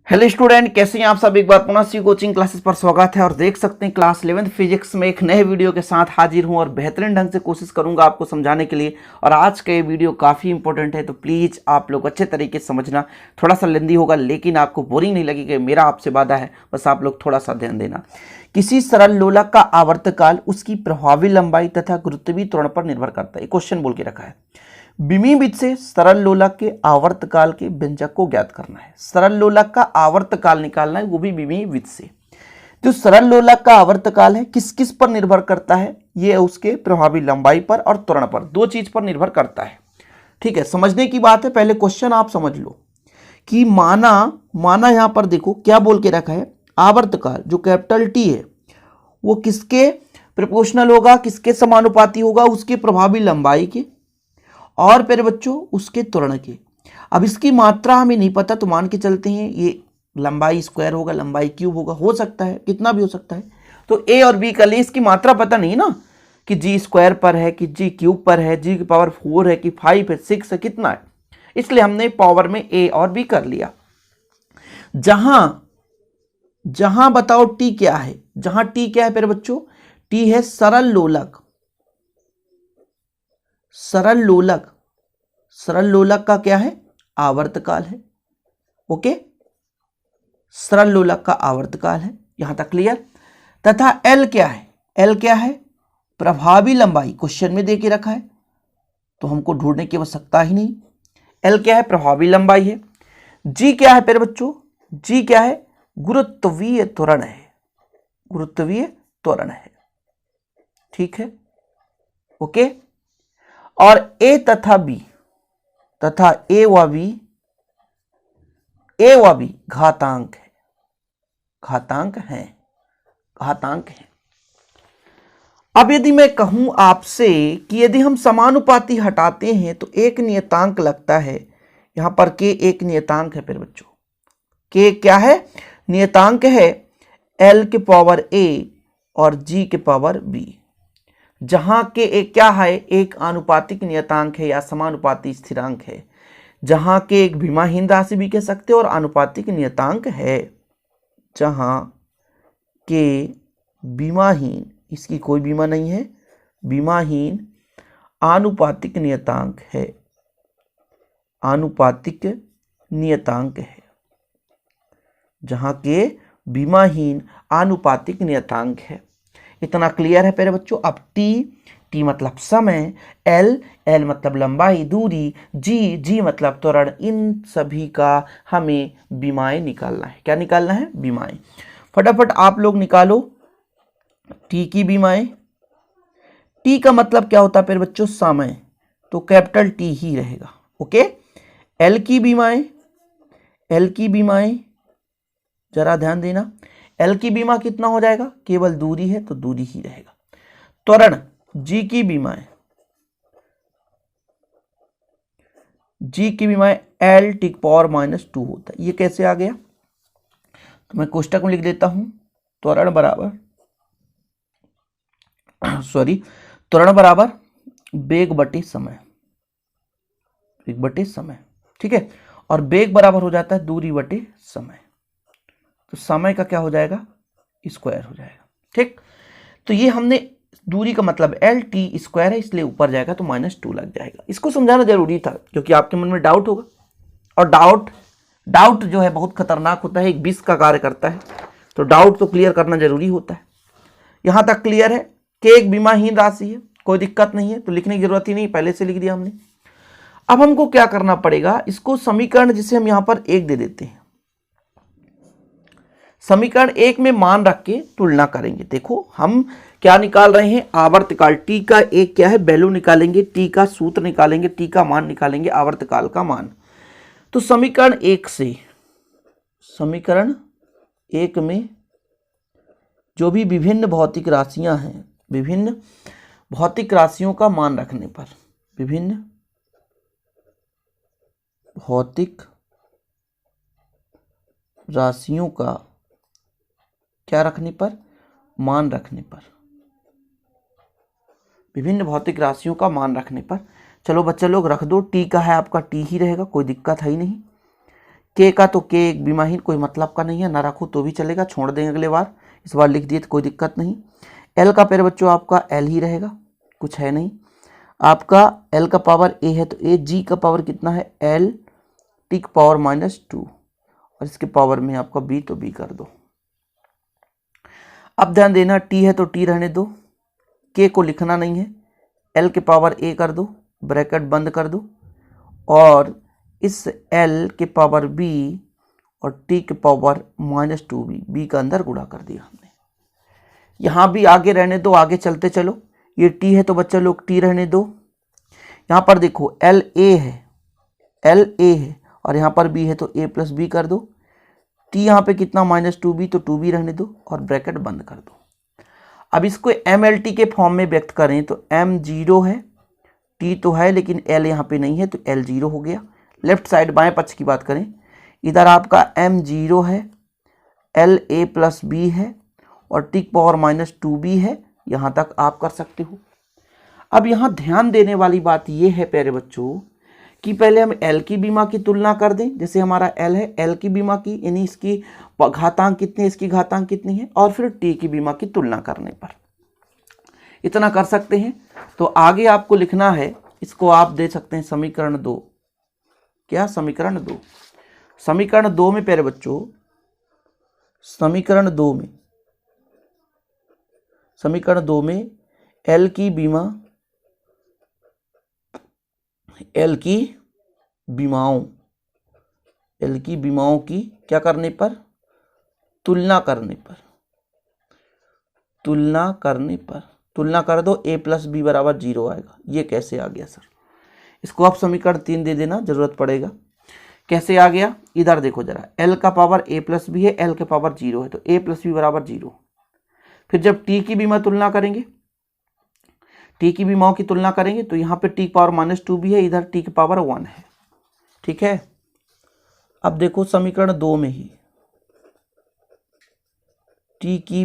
Hello student, कैसे हैं आप सब। एक बार पुनः सी कोचिंग क्लासेस पर स्वागत है। और देख सकते हैं क्लास 11th फिजिक्स में एक नए वीडियो के साथ हाजिर हूं और बेहतरीन ढंग से कोशिश करूंगा आपको समझाने के लिए। और आज का ये वीडियो काफ़ी इंपॉर्टेंट है, तो प्लीज़ आप लोग अच्छे तरीके से समझना। थोड़ा सा लेंदी होगा लेकिन आपको बोरिंग नहीं लगेगा, मेरा आपसे वादा है। बस आप लोग थोड़ा सा ध्यान देना। किसी सरल लोलक का आवर्तकाल उसकी प्रभावी लंबाई तथा गुरुत्वीय त्वरण पर निर्भर करता है। क्वेश्चन बोल के रखा है, विमिविद से सरल लोलक के आवर्तकाल के व्यंजक को ज्ञात करना है। सरल लोलक का आवर्तकाल निकालना है, वो भी विमिविद से। जो सरल लोलक का आवर्तकाल है किस किस पर निर्भर करता है, ये उसके प्रभावी लंबाई पर और त्वरण पर, दो चीज पर निर्भर करता है। ठीक है, समझने की बात है। पहले क्वेश्चन आप समझ लो कि माना यहां पर देखो क्या बोल के रखा है, आवर्तकाल जो कैपिटल टी है वो किसके प्रोपोर्शनल होगा, किसके समानुपाती होगा, उसके प्रभावी लंबाई के और फिर बच्चों उसके त्वरण के। अब इसकी मात्रा हमें नहीं पता, तो मान के चलते हैं ये लंबाई स्क्वायर होगा, लंबाई क्यूब होगा, हो सकता है कितना भी हो सकता है। तो ए और बी कर ले, इसकी मात्रा पता नहीं ना कि जी स्क्वायर पर है कि जी क्यूब पर है, जी की पावर 4 है कि 5 है 6 है, कितना है, इसलिए हमने पावर में ए और बी कर लिया। जहां बताओ टी क्या है, जहां टी क्या है फिर बच्चों, टी है सरल लोलक। सरल लोलक का क्या है, आवर्तकाल है। ओके, सरल लोलक का आवर्तकाल है, यहां तक क्लियर। तथा एल क्या है, एल क्या है, प्रभावी लंबाई। क्वेश्चन में दे के रखा है तो हमको ढूंढने की आवश्यकता ही नहीं। एल क्या है, प्रभावी लंबाई है। जी क्या है फिर बच्चों, जी क्या है, गुरुत्वीय त्वरण है, गुरुत्वीय त्वरण है। ठीक है, ओके। और ए तथा बी तथा ए व बी घातांक है, घातांक है। अब यदि मैं कहूं आपसे कि यदि हम समानुपाती हटाते हैं तो एक नियतांक लगता है, यहां पर के एक नियतांक है फिर बच्चों, के क्या है, नियतांक है एल के पावर ए और जी के पावर बी। जहां के एक क्या है, एक आनुपातिक नियतांक है या समानुपाती स्थिरांक है। जहां के एक बीमाहीन राशि भी कह सकते हो और आनुपातिक नियतांक है। जहां के बीमाहीन, इसकी कोई बीमा नहीं है, बीमाहीन आनुपातिक नियतांक है, आनुपातिक नियतांक है। जहां के बीमाहीन आनुपातिक नियतांक है। इतना क्लियर है प्यारे बच्चों। अब टी मतलब समय, एल मतलब लंबाई दूरी, जी मतलब त्वरण, इन सभी का हमें बीमाएं निकालना है। क्या निकालना है, बीमाएं। फटाफट आप लोग निकालो टी की बीमाएं। टी का मतलब क्या होता है फिर बच्चों, समय, तो कैपिटल टी ही रहेगा। ओके, एल की बीमाएं जरा ध्यान देना। एल की बीमा कितना हो जाएगा, केवल दूरी है तो दूरी ही रहेगा। त्वरण जी की बीमाएं एल टिक पावर -2 होता है। ये कैसे आ गया, तो मैं कोष्टक में लिख देता हूं, त्वरण बराबर वेग बटे समय, ठीक है। और वेग बराबर हो जाता है दूरी बटे समय, तो समय का क्या हो जाएगा, स्क्वायर हो जाएगा। ठीक, तो ये हमने दूरी का मतलब एल टी स्क्वायर है, इसलिए ऊपर जाएगा तो -2 लग जाएगा। इसको समझाना जरूरी था क्योंकि आपके मन में डाउट होगा, और डाउट जो है बहुत खतरनाक होता है, एक विष का कार्य करता है। तो डाउट तो क्लियर करना जरूरी होता है। यहां तक क्लियर है कि एक बीमाहीन राशि है, कोई दिक्कत नहीं है, तो लिखने की जरूरत ही नहीं, पहले से लिख दिया हमने। अब हमको क्या करना पड़ेगा, इसको समीकरण जिसे हम यहां पर 1 दे देते हैं, समीकरण 1 में मान रख के तुलना करेंगे। देखो हम क्या निकाल रहे हैं, आवर्तकाल। टी का एक क्या है, वैल्यू निकालेंगे, टी का सूत्र निकालेंगे, टी का मान निकालेंगे, आवर्तकाल का मान। तो समीकरण 1 में जो भी विभिन्न भौतिक राशियां हैं, विभिन्न भौतिक राशियों का मान रखने पर, विभिन्न भौतिक राशियों का क्या रखने पर, मान रखने पर, विभिन्न भौतिक राशियों का मान रखने पर। चलो बच्चे लोग रख दो, टी का है आपका टी ही रहेगा, कोई दिक्कत है ही नहीं। के का तो के एक बीमाहीन, कोई मतलब का नहीं है, ना रखो तो भी चलेगा, छोड़ देंगे अगले बार, इस बार लिख दिए तो कोई दिक्कत नहीं। एल का प्यारे बच्चों आपका एल ही रहेगा, कुछ है नहीं। आपका एल का पावर ए है तो ए, जी का पावर कितना है एल, टी का पावर -2 और इसके पावर में आपका बी तो बी कर दो। अब ध्यान देना टी है तो टी रहने दो, के को लिखना नहीं है, एल के पावर ए कर दो, ब्रैकेट बंद कर दो और इस एल के पावर बी और टी के पावर -2b, बी का अंदर गुणा कर दिया हमने। यहाँ भी आगे रहने दो, आगे चलते चलो। ये टी है तो बच्चा लोग टी रहने दो। यहाँ पर देखो एल ए है, एल ए है और यहाँ पर बी है तो ए प्लस बी कर दो। टी यहाँ पे कितना -2b तो 2b रहने दो और ब्रैकेट बंद कर दो। अब इसको एम एल टी के फॉर्म में व्यक्त करें तो एम 0 है, टी तो है लेकिन एल यहाँ पे नहीं है तो एल 0 हो गया। लेफ्ट साइड बाएं पक्ष की बात करें, इधर आपका एम 0 है, एल ए प्लस बी है और टी पावर -2b है। यहाँ तक आप कर सकते हो। अब यहाँ ध्यान देने वाली बात यह है प्यारे बच्चों कि पहले हम एल की बीमा की तुलना कर दें। जैसे हमारा एल है, एल की बीमा की यानी इसकी घातांक कितनी है, इसकी घातांक कितनी है, और फिर टी की बीमा की तुलना करने पर इतना कर सकते हैं। तो आगे आपको लिखना है, इसको आप दे सकते हैं समीकरण 2। क्या समीकरण 2? समीकरण 2 में प्यारे बच्चों, समीकरण 2 में एल की बीमा, एल की बीमाओं की क्या करने पर, तुलना कर दो, a प्लस बी बराबर 0 आएगा। ये कैसे आ गया सर? इसको आप समीकरण 3 दे देना, जरूरत पड़ेगा। कैसे आ गया इधर देखो जरा, l का पावर a प्लस बी है, l का पावर 0 है तो a प्लस बी बराबर 0। फिर जब t की बीमा तुलना करेंगे, टी की बीमाओं की तुलना करेंगे तो यहाँ पे टी पावर -2b है, इधर टी की पावर 1 है। ठीक है। अब देखो समीकरण 2 में ही टी की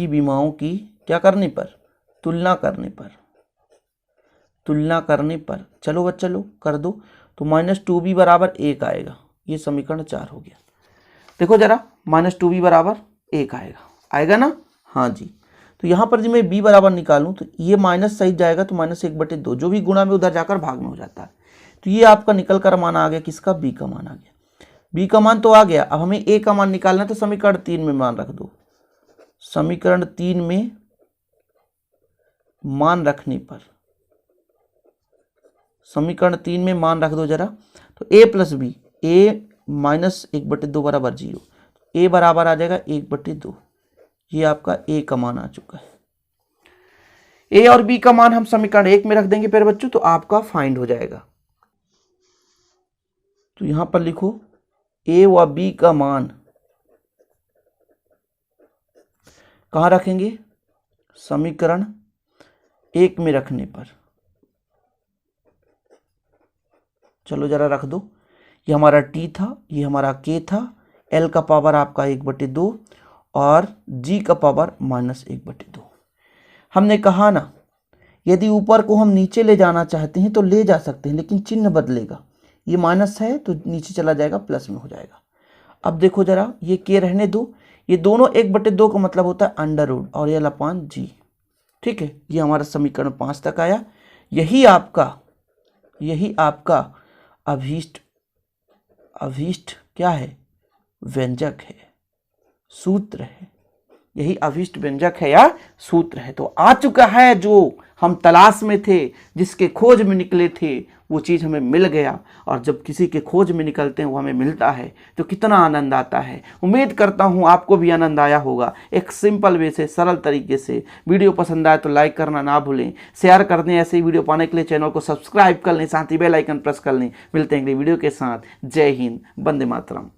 बीमाओं की क्या करने पर, तुलना करने पर चलो बच्चा लोग कर दो तो -2b बराबर 1 आएगा। ये समीकरण 4 हो गया। देखो जरा -2b बराबर 1 आएगा ना? हाँ जी। तो यहाँ पर जब मैं b बराबर निकालूं तो ये माइनस सही जाएगा तो -1/2, जो भी गुणा में उधर जाकर भाग में हो जाता है। तो ये आपका निकल कर मान आ गया, किसका? b का मान आ गया। b का मान तो आ गया, अब हमें a का मान निकालना है तो समीकरण 3 में मान रख दो। समीकरण 3 में मान रखने पर, समीकरण 3 में मान रख दो जरा, तो a प्लस बी, a -1/2 बराबर 0, a बराबर आ जाएगा 1/2। ये आपका a का मान आ चुका है। a और b का मान हम समीकरण 1 में रख देंगे प्यारे बच्चों तो आपका फाइंड हो जाएगा। तो यहां पर लिखो a व b का मान कहां रखेंगे? समीकरण 1 में रखने पर। चलो जरा रख दो, ये हमारा t था, ये हमारा k था, l का पावर आपका 1/2 और g का पावर -1/2। हमने कहा ना यदि ऊपर को हम नीचे ले जाना चाहते हैं तो ले जा सकते हैं, लेकिन चिन्ह बदलेगा। ये माइनस है तो नीचे चला जाएगा, प्लस में हो जाएगा। अब देखो जरा, ये k रहने दो, ये दोनों 1/2 का मतलब होता है √ और ये l/g। ठीक है, ये हमारा समीकरण 5 तक आया। यही आपका अभीष्ट क्या है? व्यंजक है, सूत्र है। यही अभीष्ट व्यंजक है या सूत्र है। तो आ चुका है जो हम तलाश में थे, जिसके खोज में निकले थे, वो चीज़ हमें मिल गया। और जब किसी के खोज में निकलते हैं वो हमें मिलता है तो कितना आनंद आता है। उम्मीद करता हूँ आपको भी आनंद आया होगा। एक सिंपल वे से, सरल तरीके से। वीडियो पसंद आए तो लाइक करना ना भूलें, शेयर कर दें। ऐसे ही वीडियो पाने के लिए चैनल को सब्सक्राइब कर लें, साथ ही बेल आइकन प्रेस कर लें। मिलते हैं अगली वीडियो के साथ। जय हिंद, वंदे मातरम।